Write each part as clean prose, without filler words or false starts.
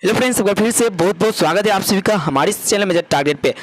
Hello friends, एक बार फिर से बहुत बहुत स्वागत है आप सभी का हमारे इस चैनल मेजर टारगेट पे।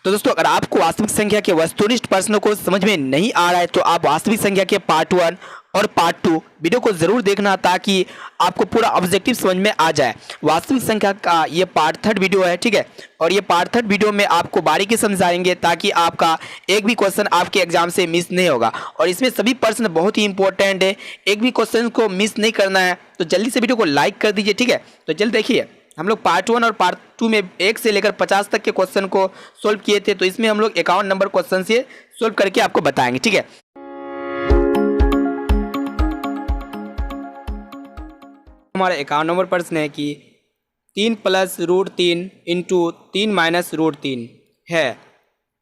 तो दोस्तों, अगर आपको वास्तविक संख्या के वस्तुनिष्ठ प्रश्नों को समझ में नहीं आ रहा है तो आप वास्तविक संख्या के पार्ट 1 और पार्ट 2 वीडियो को जरूर देखना ताकि आपको पूरा ऑब्जेक्टिव समझ में आ जाए। वास्तविक संख्या का ये पार्ट 3 वीडियो है, ठीक है। और ये पार्ट 3 वीडियो में आपको बारीकी समझाएंगे ताकि आपका एक भी क्वेश्चन आपके एग्जाम से मिस नहीं होगा। और इसमें सभी प्रश्न बहुत ही इंपॉर्टेंट है, एक भी क्वेश्चन को मिस नहीं करना है। तो जल्दी से वीडियो को लाइक कर दीजिए, ठीक है। तो जल्द देखिए, हम लोग पार्ट 1 और पार्ट 2 में 1 से लेकर 50 तक के क्वेश्चन को सोल्व किए थे। तो इसमें हम लोग 51 नंबर क्वेश्चन से सोल्व करके आपको बताएंगे, ठीक है। हमारा 51 नंबर प्रश्न है कि 3 + √3 × 3 - √3 है।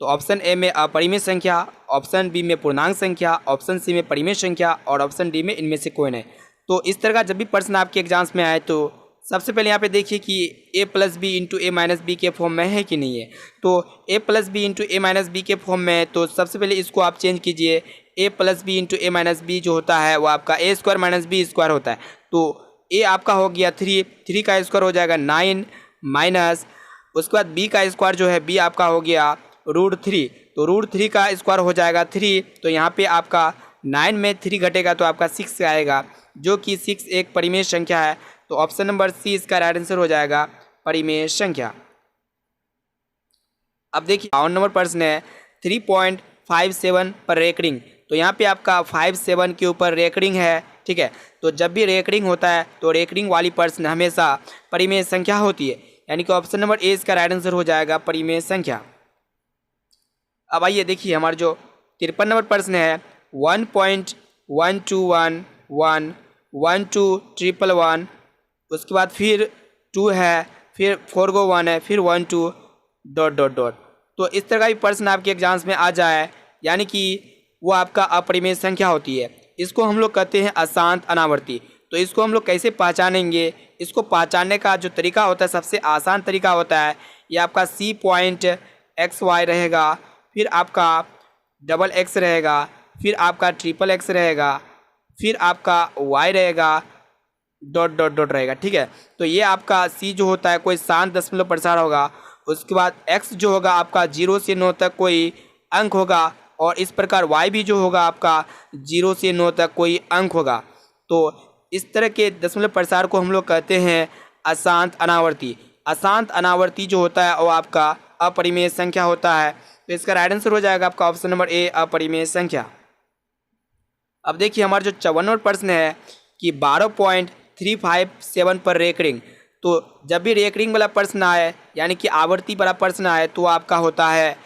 तो ऑप्शन ए में अपरिमेय संख्या, ऑप्शन बी में पूर्णांक संख्या, ऑप्शन सी में परिमेय संख्या और ऑप्शन डी में इनमें से कोई नहीं। तो इस तरह का जब भी प्रश्न आपके एग्जाम्स में आए तो सबसे पहले यहाँ पे देखिए कि a + b × a - b के फॉर्म में है कि नहीं है। तो a + b × a - b के फॉर्म में है तो सबसे पहले इसको आप चेंज कीजिए। a + b × a - b जो होता है वो आपका a² - b² होता है। तो a आपका हो गया 3 का स्क्वायर हो जाएगा 9 माइनस उसके बाद b का स्क्वायर जो है b आपका हो गया √3। तो √3 का स्क्वायर हो जाएगा 3। तो यहाँ पे आपका 9 में 3 घटेगा तो आपका 6 आएगा, जो कि 6 एक परिमेय संख्या है। तो ऑप्शन नंबर सी इसका राइट आंसर हो जाएगा परिमेय संख्या। अब देखिए 52 नंबर प्रश्न है 3.57 पर रेकरिंग। तो यहाँ पे आपका 57 के ऊपर रेकरिंग है, ठीक है। तो जब भी रेकरिंग होता है तो रेकरिंग वाली प्रश्न हमेशा परिमेय संख्या होती है, यानी कि ऑप्शन नंबर ए इसका राइट आंसर हो जाएगा परिमेय संख्या। अब आइए देखिए हमारा जो 53 नंबर प्रश्न है 1.12111211 उसके बाद फिर 2 है, फिर 4 गो 1 है, फिर 1 2 ... तो इस तरह का भी प्रश्न आपके एग्जाम्स में आ जाए, यानी कि वो आपका अपरिमेय संख्या होती है। इसको हम लोग कहते हैं अशांत अनावर्ती। तो इसको हम लोग कैसे पहचानेंगे? इसको पहचानने का जो तरीका होता है, सबसे आसान तरीका होता है ये आपका C.XY रहेगा, फिर आपका XX रहेगा, फिर आपका XXX रहेगा, फिर आपका Y रहेगा, ... रहेगा, ठीक है। तो ये आपका C जो होता है कोई शांत दशमलव प्रसार होगा। उसके बाद X जो होगा आपका 0 से 9 तक कोई अंक होगा, और इस प्रकार Y भी जो होगा आपका 0 से 9 तक कोई अंक होगा। तो इस तरह के दशमलव प्रसार को हम लोग कहते हैं अशांत अनावर्ती। अशांत अनावर्ती जो होता है वो आपका अपरिमेय संख्या होता है। तो इसका राइट आंसर हो जाएगा आपका ऑप्शन नंबर ए अपरिमेय संख्या। अब देखिए हमारा जो 54 नंबर प्रश्न है कि 12.357 पर रेकरिंग। तो जब भी रेकरिंग वाला प्रश्न आए, यानी कि आवर्ती वाला प्रश्न आए, तो आपका होता है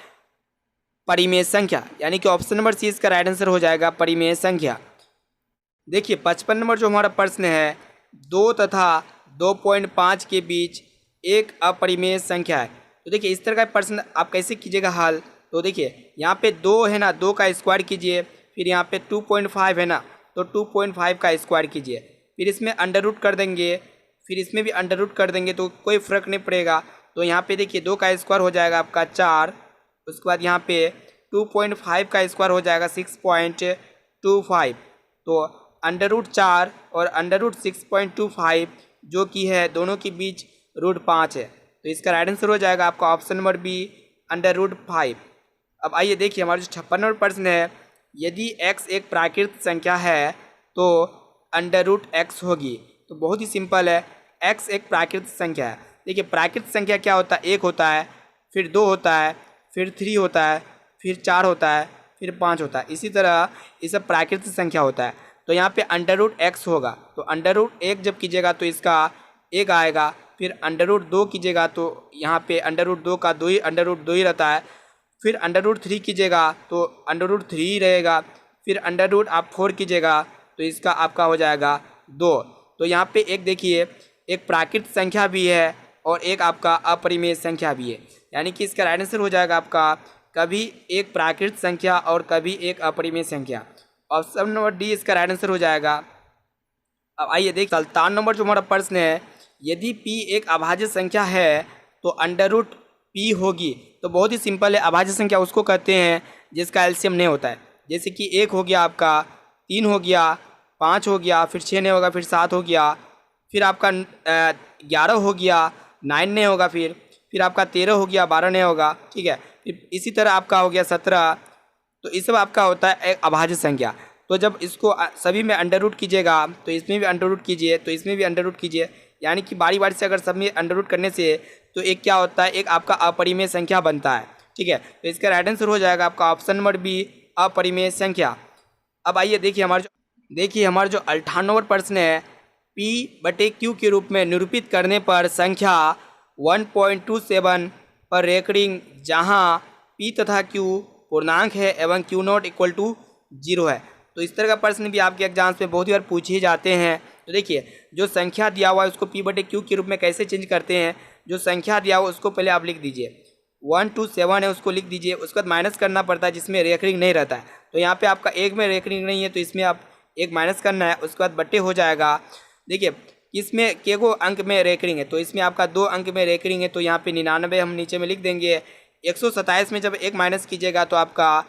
परिमेय संख्या, यानी कि ऑप्शन नंबर सी इसका राइट आंसर हो जाएगा परिमेय संख्या। देखिए 55 नंबर जो हमारा प्रश्न है 2 तथा 2.5 के बीच एक अपरिमेय संख्या है। तो देखिए इस तरह का प्रश्न आप कैसे कीजिएगा हल? तो देखिए यहाँ पे 2 है ना, 2 का स्क्वायर कीजिए, फिर यहाँ पे 2.5 है ना, तो 2.5 का स्क्वायर कीजिए, फिर इसमें अंडर रूट कर देंगे, फिर इसमें भी अंडर रूट कर देंगे तो कोई फ़र्क नहीं पड़ेगा। तो यहाँ पे देखिए 2 का स्क्वायर हो जाएगा आपका 4, उसके बाद यहाँ पे 2.5 का स्क्वायर हो जाएगा 6.25। तो अंडर रूट 4 और अंडर रूट 6.25 जो कि है दोनों के बीच √5 है। तो इसका राइट आंसर हो जाएगा आपका option number B under root 5। अब आइए देखिए हमारा जो 56 नंबर प्रश्न है यदि x एक प्राकृतिक संख्या है तो अंडर रूट x होगी। तो बहुत ही सिंपल है, x एक प्राकृतिक संख्या है। देखिए प्राकृतिक संख्या क्या होता है? 1 होता है, फिर 2 होता है, फिर 3 होता है, फिर 4 होता है, फिर 5 होता है। इसी तरह ये सब प्राकृतिक संख्या होता है। तो यहाँ पे अंडर रूट x होगा, तो अंडर रूट 1 जब कीजिएगा तो इसका 1 आएगा, फिर अंडर रूट 2 कीजिएगा तो यहाँ पे अंडर रूट 2 का 2 ही अंडर रूट 2 ही रहता है, फिर अंडर रूट 3 कीजिएगा तो अंडर रूट 3 ही रहेगा, फिर अंडर रूट आप 4 कीजिएगा तो इसका आपका हो जाएगा 2। तो यहाँ पे एक देखिए एक प्राकृतिक संख्या भी है और एक आपका अपरिमेय संख्या भी है, यानी कि इसका राइट आंसर हो जाएगा आपका कभी एक प्राकृतिक संख्या और कभी एक अपरिमेय संख्या। ऑप्शन नंबर डी इसका राइट आंसर हो जाएगा। अब आइए देख 57 नंबर जो हमारा प्रश्न है यदि p एक अभाज्य संख्या है तो अंडर रूट p होगी। तो बहुत ही सिंपल है, अभाज्य संख्या उसको कहते हैं जिसका एलसीएम नहीं होता है। जैसे कि 1 हो गया आपका, 3 हो गया, 5 हो गया, फिर 6 नहीं होगा, फिर 7 हो गया, फिर आपका 11 हो गया, 9 नहीं होगा, फिर आपका 13 हो गया, 12 नहीं होगा, ठीक है। फिर इसी तरह आपका हो गया 17। तो इस सब आपका होता है एक अभाज्य संख्या। तो जब इसको सभी में अंडर रूट कीजिएगा तो इसमें भी अंडर रूट कीजिए, तो इसमें भी अंडर रूट कीजिए, यानी कि बारी बारी से अगर सब में अंडर रूट करने से तो एक क्या होता है, एक आपका अपरिमेय संख्या बनता है, ठीक है। तो इसका राइट आंसर हो जाएगा आपका ऑप्शन नंबर बी, अपरिमेय संख्या। अब आइए देखिए हमारा जो 98 नंबर प्रश्न है, P/Q के रूप में निरूपित करने पर संख्या 1.27 पर रेकरिंग जहां P तथा Q पूर्णांक है एवं Q0 इक्वल टू 0 है। तो इस तरह का प्रश्न भी आपके एग्जाम्स में बहुत ही बार पूछे जाते हैं। तो देखिए, जो संख्या दिया हुआ है उसको P/Q के रूप में कैसे चेंज करते हैं, जो संख्या दिया हुआ उसको पहले आप लिख दीजिए, 127 है उसको लिख दीजिए, उसके बाद माइनस करना पड़ता है जिसमें रेकरिंग नहीं रहता है। तो यहाँ पे आपका एक में रेकरिंग नहीं है तो इसमें आप एक माइनस करना है, उसके बाद बट्टे हो जाएगा। देखिए, इसमें के गो अंक में रेकरिंग है, तो इसमें आपका 2 अंक में रेकरिंग है, तो यहाँ पे 99 हम नीचे में लिख देंगे। 127 में जब एक माइनस कीजिएगा तो आपका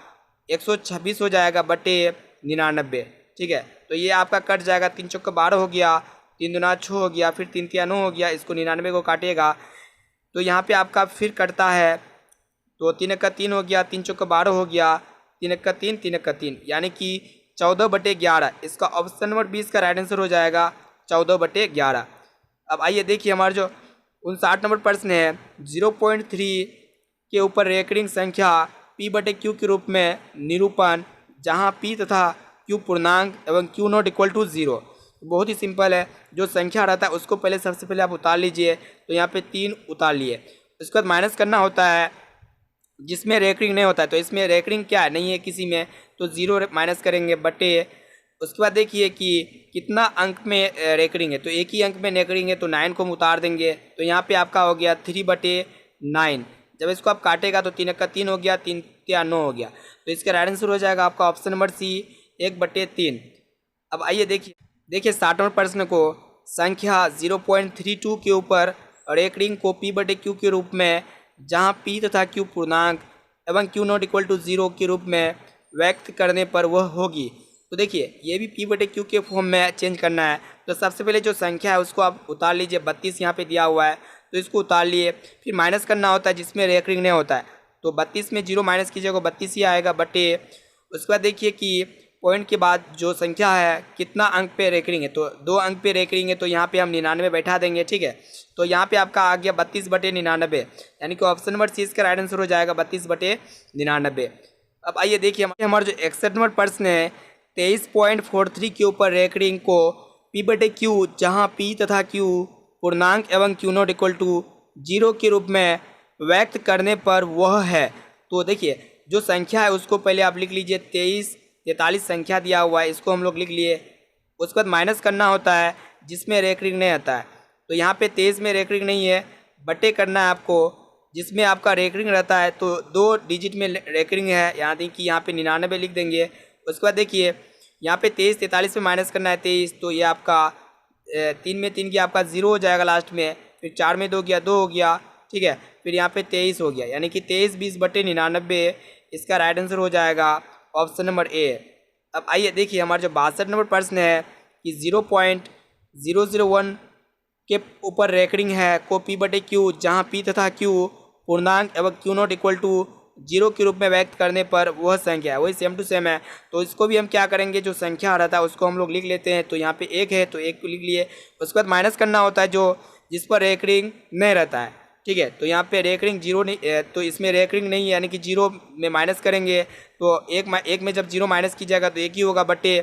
126 हो जाएगा बटे 99, ठीक है। तो ये आपका कट जाएगा, 3 चौका 12 हो गया, 3 दूना 6 हो गया, फिर 3 तिया 9 हो गया, इसको 99 को काटिएगा तो यहाँ पे आपका फिर कटता है, तो 3 का 3 हो गया, 3 चौका 12 हो गया, 3 का 3, 3 का 3, यानी कि 14/11। इसका ऑप्शन नंबर 20 का राइट आंसर हो जाएगा 14/11। अब आइए देखिए हमारा जो 59 नंबर प्रश्न है, 0.3 के ऊपर रेकरिंग संख्या P/Q के रूप में निरूपण जहां P तथा Q पूर्णांक एवं Q0 इक्वल टू 0। बहुत ही सिंपल है, जो संख्या रहता है उसको पहले सबसे पहले आप उतार लीजिए, तो यहाँ पे 3 उतार लिए, उसके बाद माइनस करना होता है जिसमें रेकरिंग नहीं होता है, तो इसमें रेकरिंग क्या है, नहीं है किसी में, तो 0 माइनस करेंगे बटे, उसके बाद देखिए कि कितना अंक में रेकरिंग है, तो एक ही अंक में रेकरिंग है तो 9 को हम उतार देंगे, तो यहाँ पे आपका हो गया 3/9। जब इसको आप काटेगा तो 3 का 3 हो गया, 3 तिया 9 हो गया, तो इसका राइट आंसर हो जाएगा आपका ऑप्शन नंबर सी, 1/3। अब आइए देखिए 60 नंबर प्रश्न को, संख्या 0.32 के ऊपर रेकरिंग को P/Q के रूप में जहां P तथा Q पूर्णांक एवं Q0 इक्वल टू 0 के रूप में व्यक्त करने पर वह होगी। तो देखिए, ये भी P/Q के फॉर्म में चेंज करना है, तो सबसे पहले जो संख्या है उसको आप उतार लीजिए, 32 यहाँ पे दिया हुआ है तो इसको उतार लिए, फिर माइनस करना होता है जिसमें रेकरिंग नहीं होता है, तो 32 में 0 माइनस कीजिएगा 32 ही आएगा बटे, उसके बाद देखिए कि पॉइंट के बाद जो संख्या है कितना अंक पे रेकरिंग है, तो 2 अंक पे रेकरिंग है, तो यहाँ पे हम 99 बैठा देंगे, ठीक है। तो यहाँ पे आपका आ गया 32/99, यानी कि ऑप्शन नंबर सी इसका राइट आंसर हो जाएगा 32/99। अब आइए देखिए हमारा जो 61 नंबर प्रश्न है, 23.43 के ऊपर रेकरिंग को P/Q जहाँ P तथा Q पूर्णांक एवं Q0 इक्वल टू 0 के रूप में व्यक्त करने पर वह है। तो देखिए, जो संख्या है उसको पहले आप लिख लीजिए, 43 संख्या दिया हुआ है, इसको हम लोग लिख लिए, उसके बाद माइनस करना होता है जिसमें रेकरिंग नहीं आता है, तो यहाँ पे 23 में रेकरिंग नहीं है, बटे करना है आपको जिसमें आपका रेकरिंग रहता है, तो 2 डिजिट में रेकरिंग है, यहाँ देखिए यहाँ पे 99 लिख देंगे। उसके बाद देखिए यहाँ पे 23 43 में माइनस करना है 23, तो ये आपका 3 में 3 की आपका 0 हो जाएगा लास्ट में, फिर 4 में 2 गया 2 हो गया, ठीक है, फिर यहाँ पे 23 हो गया, यानी कि 23 20/99 इसका राइट आंसर हो जाएगा ऑप्शन नंबर ए। अब आइए देखिए हमारा जो 62 नंबर प्रश्न है कि 0.001 के ऊपर रेकरिंग है को P/Q जहाँ P तथा Q पूर्णांक एवं Q0 इक्वल टू 0 के रूप में व्यक्त करने पर वह संख्या है, वही सेम टू सेम है। तो इसको भी हम क्या करेंगे, जो संख्या रहता है उसको हम लोग लिख लेते हैं, तो यहाँ पे 1 है तो 1 को लिख लिए, उसके बाद माइनस करना होता है जो जिस पर रेकरिंग नहीं रहता है, ठीक है। तो यहाँ पे रेकरिंग 0 नहीं, तो इसमें रेकरिंग नहीं है, यानी कि 0 में माइनस करेंगे, तो एक में जब 0 माइनस कीजिएगा तो 1 ही होगा बटे,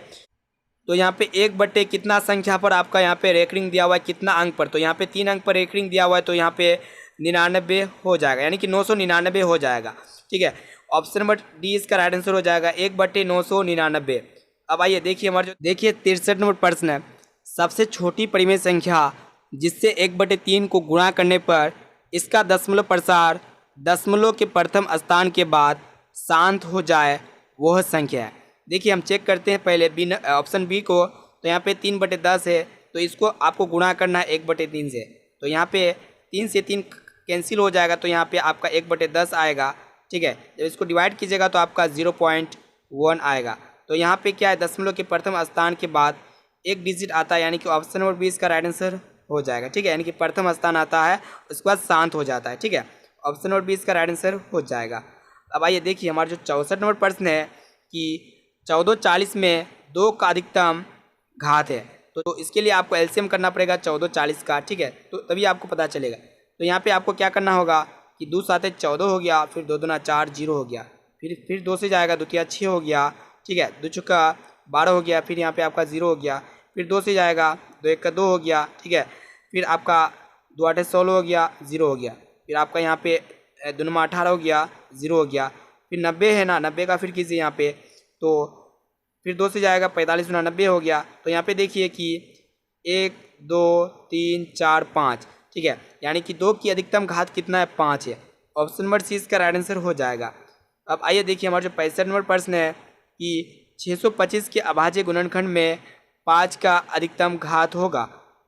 तो यहाँ पे 1 बटे कितना संख्या पर आपका यहाँ पे रेकरिंग दिया हुआ है, कितना अंक पर, तो यहाँ पे 3 अंक पर रेकरिंग दिया हुआ है, तो यहाँ पे 99 हो जाएगा, यानी कि 999 हो जाएगा, ठीक है। ऑप्शन नंबर डी इसका राइट आंसर हो जाएगा 1/999। अब आइए देखिए हमारे जो 63 नंबर प्रश्न है, सबसे छोटी परिमेय संख्या जिससे 1/3 को गुणा करने पर इसका दशमलव प्रसार दशमलव के प्रथम स्थान के बाद शांत हो जाए वह संख्या है। देखिए हम चेक करते हैं पहले बी, ऑप्शन बी को, तो यहाँ पे 3/10 है, तो इसको आपको गुणा करना है 1/3 से, तो यहाँ पे 3 से 3 कैंसिल हो जाएगा, तो यहाँ पे आपका 1/10 आएगा, ठीक है। जब इसको डिवाइड कीजिएगा तो आपका 0.1 आएगा, तो यहाँ पे क्या है, दशमलव के प्रथम स्थान के बाद एक डिजिट आता है, यानी कि ऑप्शन नंबर बी इसका राइट आंसर हो जाएगा। ठीक है, यानी कि प्रथम स्थान आता है उसके बाद शांत हो जाता है। ठीक है, ऑप्शन नंबर बी इसका राइट आंसर हो जाएगा। अब आइए देखिए हमारा जो 64 नंबर प्रश्न है कि 1440 में 2 का अधिकतम घात है, तो इसके लिए आपको एलसीएम करना पड़ेगा 1440 का। ठीक है, तो तभी आपको पता चलेगा। तो यहाँ पे आपको क्या करना होगा कि 2 साते 14 हो गया, फिर 2 दूना 4 0 हो गया, फिर 2 से जाएगा 2 तिया 6 हो गया। ठीक है, 2 चौका 12 हो गया, फिर यहाँ पे आपका 0 हो गया, फिर 2 से जाएगा 2 1 का 2 हो गया। ठीक है, फिर आपका 2 8 16 हो गया, 0 हो गया, फिर आपका यहाँ पे 2 9 18 हो गया, 0 हो गया, फिर 90 है ना, 90 का फिर कीजिए यहाँ पे, तो फिर 2 से जाएगा 45 गुना 90 हो गया। तो यहाँ पे देखिए कि 1 2 3 4 5। ठीक है, यानी कि 2 की अधिकतम घात कितना है, 5 है। ऑप्शन नंबर सी इसका राइट आंसर हो जाएगा। अब आइए देखिए हमारा जो 65 नंबर प्रश्न है कि 625 के अभाज्य गुणनखंड में 5 का अधिकतम घात होगा।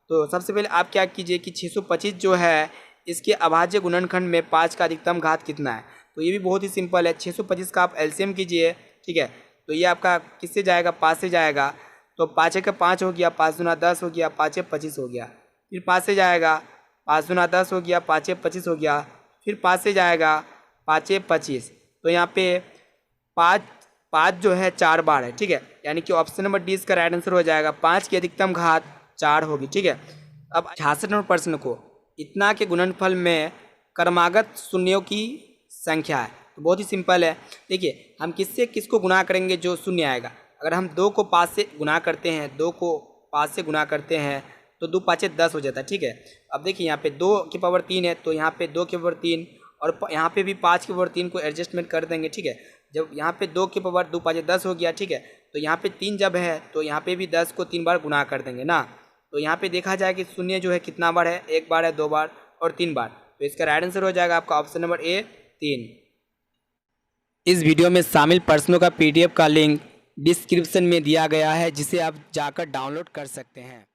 तो सबसे पहले आप क्या कीजिए कि 625 जो है इसके अभाज्य गुणनखंड में 5 का अधिकतम घात कितना है। तो ये भी बहुत ही सिंपल है, 625 का आप एलसीएम कीजिए। ठीक है, तो ये आपका किससे जाएगा, 5 से जाएगा, तो 5 का 5 हो गया, 5 दूना 10 हो गया, 5 25 हो गया, फिर 5 से जाएगा 5 दूना 10 हो गया, 5 25 हो गया, फिर 5 से जाएगा 5 25। तो यहाँ पे 5 जो है 4 बार है। ठीक है, यानी कि ऑप्शन नंबर डी इसका राइट आंसर हो जाएगा। 5 की अधिकतम घात 4 होगी। ठीक है, अब 66 नंबर प्रश्न को इतना के गुणनफल में क्रमागत शून्यों की संख्या है। तो बहुत ही सिंपल है, देखिए हम किससे किसको गुणा करेंगे जो शून्य आएगा। अगर हम 2 को 5 से गुणा करते हैं, 2 को 5 से गुणा करते हैं तो 2 5 10 हो जाता है। ठीक है, अब देखिए यहाँ पे 2 की पावर 3 है, तो यहाँ पे 2 की पावर 3 और यहाँ पे भी 5 की पावर 3 को एडजस्टमेंट कर देंगे। ठीक है, जब यहाँ पे 2 की पावर 2 5 10 हो गया। ठीक है, तो यहाँ पे 3 जब है तो यहाँ पे भी 10 को 3 बार गुणा कर देंगे ना। तो यहाँ पे देखा जाए कि शून्य जो है कितना बार है, 1 बार है, 2 बार और 3 बार। तो इसका राइट आंसर हो जाएगा आपका ऑप्शन नंबर ए 3। इस वीडियो में शामिल प्रश्नों का पीडीएफ का लिंक डिस्क्रिप्शन में दिया गया है, जिसे आप जाकर डाउनलोड कर सकते हैं।